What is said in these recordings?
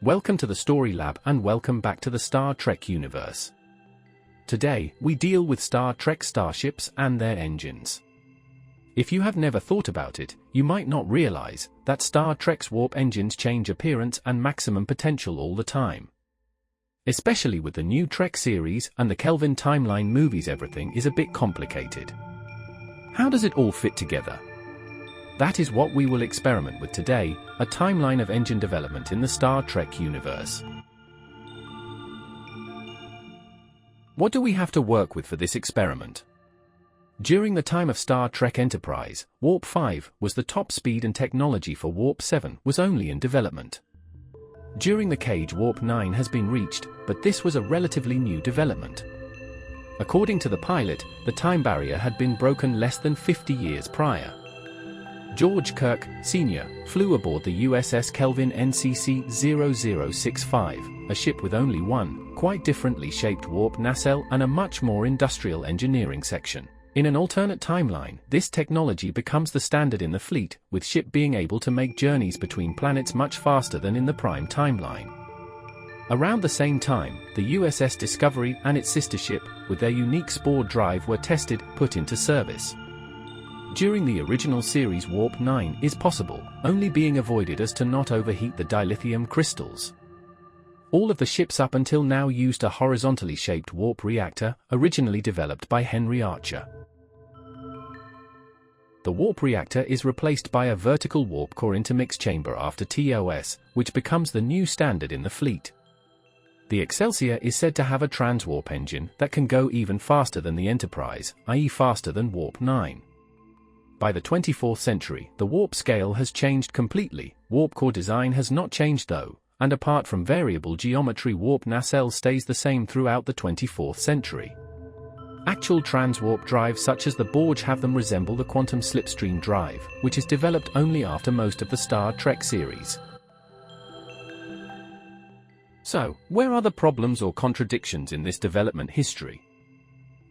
Welcome to the Story Lab and welcome back to the Star Trek universe. Today, we deal with Star Trek starships and their engines. If you have never thought about it, you might not realize that Star Trek's warp engines change appearance and maximum potential all the time. Especially with the new Trek series and the Kelvin timeline movies, everything is a bit complicated. How does it all fit together? That is what we will experiment with today, a timeline of engine development in the Star Trek universe. What do we have to work with for this experiment? During the time of Star Trek Enterprise, Warp 5 was the top speed, and technology for Warp 7 was only in development. During the Cage, Warp 9 has been reached, but this was a relatively new development. According to the pilot, the time barrier had been broken less than 50 years prior. George Kirk, Sr., flew aboard the USS Kelvin NCC-1701, a ship with only one, quite differently shaped warp nacelle and a much more industrial engineering section. In an alternate timeline, this technology becomes the standard in the fleet, with ship being able to make journeys between planets much faster than in the prime timeline. Around the same time, the USS Discovery and its sister ship, with their unique spore drive, were tested, put into service. During the original series, Warp 9 is possible, only being avoided as to not overheat the dilithium crystals. All of the ships up until now used a horizontally shaped warp reactor, originally developed by Henry Archer. The warp reactor is replaced by a vertical warp core intermix chamber after TOS, which becomes the new standard in the fleet. The Excelsior is said to have a transwarp engine that can go even faster than the Enterprise, i.e. faster than Warp 9. By the 24th century, the warp scale has changed completely. Warp core design has not changed though, and apart from variable geometry, warp nacelle stays the same throughout the 24th century. Actual transwarp drives such as the Borg have them resemble the quantum slipstream drive, which is developed only after most of the Star Trek series. So, where are the problems or contradictions in this development history?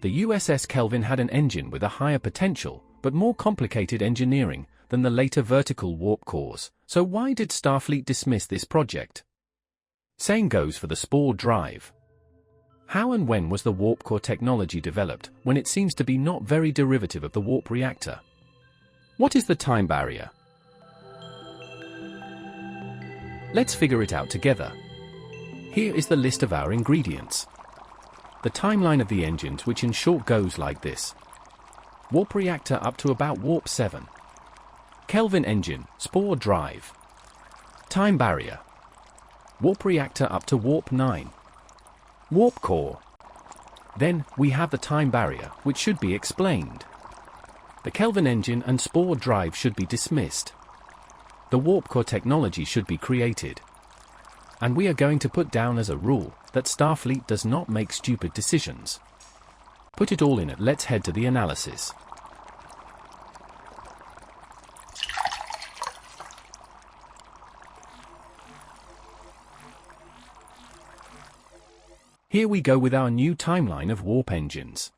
The USS Kelvin had an engine with a higher potential, but more complicated engineering than the later vertical warp cores, so why did Starfleet dismiss this project? Same goes for the spore drive. How and when was the warp core technology developed, when it seems to be not very derivative of the warp reactor? What is the time barrier? Let's figure it out together. Here is the list of our ingredients. The timeline of the engines, which in short goes like this. Warp reactor up to about Warp 7. Kelvin engine, spore drive. Time barrier. Warp reactor up to Warp 9. Warp core. Then, we have the time barrier, which should be explained. The Kelvin engine and spore drive should be dismissed. The warp core technology should be created. And we are going to put down as a rule that Starfleet does not make stupid decisions. Put it all in it, let's head to the analysis. Here we go with our new timeline of warp engines.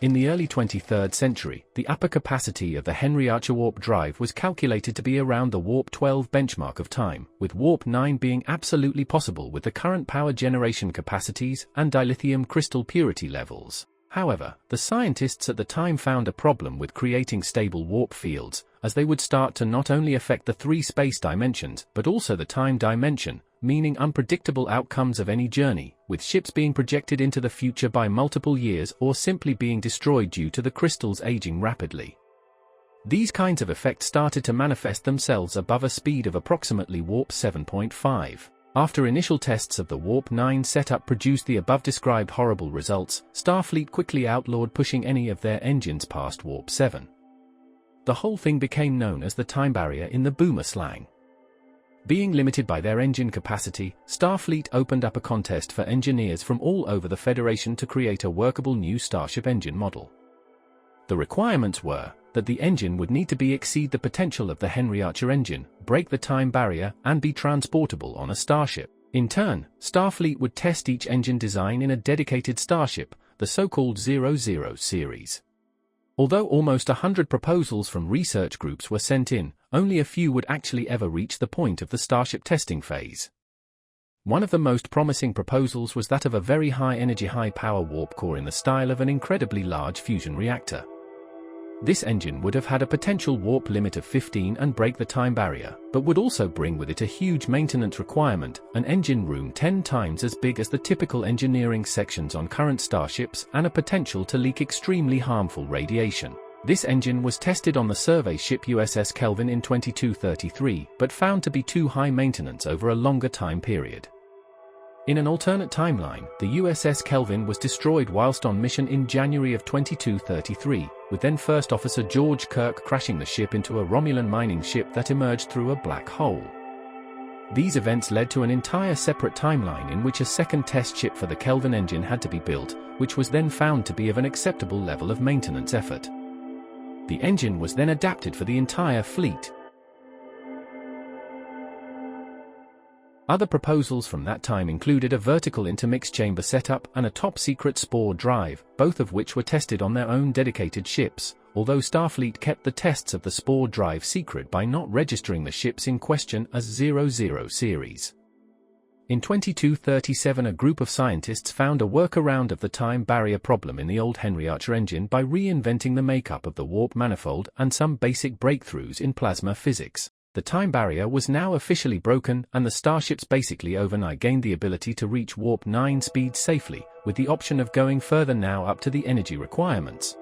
In the early 23rd century, the upper capacity of the Henry Archer warp drive was calculated to be around the Warp 12 benchmark of time, with Warp 9 being absolutely possible with the current power generation capacities and dilithium crystal purity levels. However, the scientists at the time found a problem with creating stable warp fields, as they would start to not only affect the three space dimensions but also the time dimension, meaning unpredictable outcomes of any journey, with ships being projected into the future by multiple years or simply being destroyed due to the crystals aging rapidly. These kinds of effects started to manifest themselves above a speed of approximately Warp 7.5. After initial tests of the Warp 9 setup produced the above-described horrible results, Starfleet quickly outlawed pushing any of their engines past Warp 7. The whole thing became known as the time barrier in the boomer slang. Being limited by their engine capacity, Starfleet opened up a contest for engineers from all over the Federation to create a workable new Starship engine model. The requirements were that the engine would need to exceed the potential of the Henry Archer engine, break the time barrier, and be transportable on a starship. In turn, Starfleet would test each engine design in a dedicated starship, the so-called 00 series. Although almost 100 proposals from research groups were sent in, only a few would actually ever reach the point of the Starship testing phase. One of the most promising proposals was that of a very high-energy high-power warp core in the style of an incredibly large fusion reactor. This engine would have had a potential warp limit of 15 and break the time barrier, but would also bring with it a huge maintenance requirement, an engine room 10 times as big as the typical engineering sections on current starships, and a potential to leak extremely harmful radiation. This engine was tested on the survey ship USS Kelvin in 2233, but found to be too high maintenance over a longer time period. In an alternate timeline, the USS Kelvin was destroyed whilst on mission in January of 2233, with then First Officer George Kirk crashing the ship into a Romulan mining ship that emerged through a black hole. These events led to an entire separate timeline in which a second test ship for the Kelvin engine had to be built, which was then found to be of an acceptable level of maintenance effort. The engine was then adapted for the entire fleet. Other proposals from that time included a vertical intermix chamber setup and a top-secret spore drive, both of which were tested on their own dedicated ships, although Starfleet kept the tests of the spore drive secret by not registering the ships in question as 00 series. In 2237, a group of scientists found a workaround of the time barrier problem in the old Henry Archer engine by reinventing the makeup of the warp manifold and some basic breakthroughs in plasma physics. The time barrier was now officially broken, and the starships basically overnight gained the ability to reach warp 9 speed safely, with the option of going further now up to the energy requirements.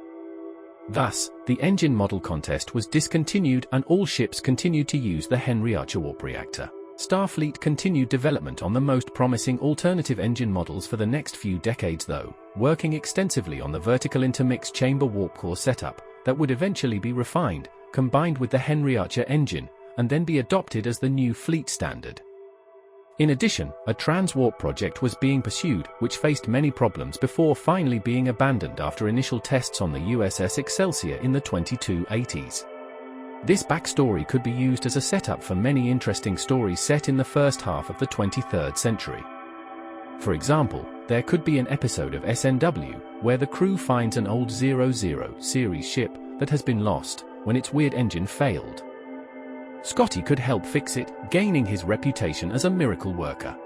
Thus, the engine model contest was discontinued and all ships continued to use the Henry Archer warp reactor. Starfleet continued development on the most promising alternative engine models for the next few decades though, working extensively on the vertical intermix chamber warp core setup that would eventually be refined, combined with the Henry Archer engine, and then be adopted as the new fleet standard. In addition, a transwarp project was being pursued, which faced many problems before finally being abandoned after initial tests on the USS Excelsior in the 2280s. This backstory could be used as a setup for many interesting stories set in the first half of the 23rd century. For example, there could be an episode of SNW, where the crew finds an old 00 series ship that has been lost when its weird engine failed. Scotty could help fix it, gaining his reputation as a miracle worker.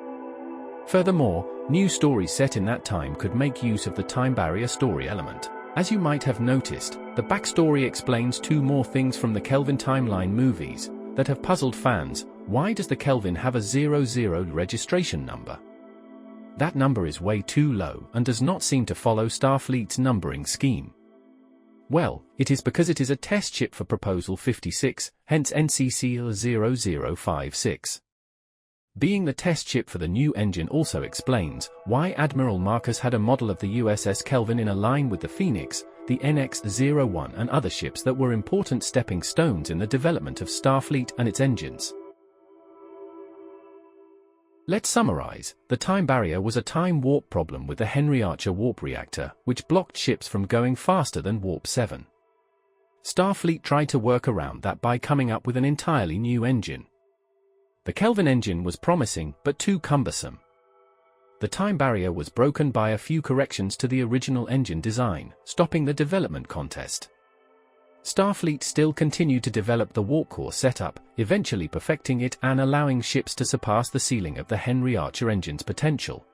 Furthermore, new stories set in that time could make use of the time barrier story element. As you might have noticed, the backstory explains two more things from the Kelvin timeline movies that have puzzled fans. Why does the Kelvin have a 00 registration number? That number is way too low and does not seem to follow Starfleet's numbering scheme. Well, it is because it is a test ship for Proposal 56, hence NCC-0056. Being the test ship for the new engine also explains why Admiral Marcus had a model of the USS Kelvin in a line with the Phoenix, the NX-01 and other ships that were important stepping stones in the development of Starfleet and its engines. Let's summarize. The time barrier was a time warp problem with the Henry Archer warp reactor, which blocked ships from going faster than warp 7. Starfleet tried to work around that by coming up with an entirely new engine. The Kelvin engine was promising, but too cumbersome. The time barrier was broken by a few corrections to the original engine design, stopping the development contest. Starfleet still continued to develop the warp core setup, eventually perfecting it and allowing ships to surpass the ceiling of the Henry Archer engine's potential.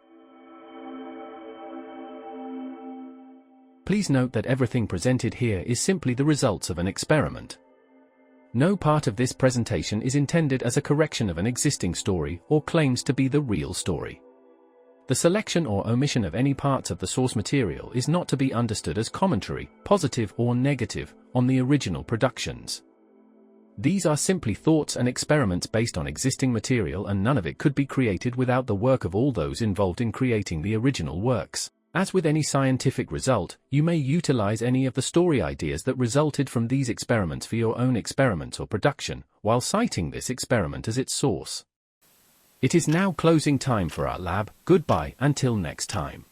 Please note that everything presented here is simply the results of an experiment. No part of this presentation is intended as a correction of an existing story or claims to be the real story. The selection or omission of any parts of the source material is not to be understood as commentary, positive or negative, on the original productions. These are simply thoughts and experiments based on existing material, and none of it could be created without the work of all those involved in creating the original works. As with any scientific result, you may utilize any of the story ideas that resulted from these experiments for your own experiments or production, while citing this experiment as its source. It is now closing time for our lab. Goodbye until next time.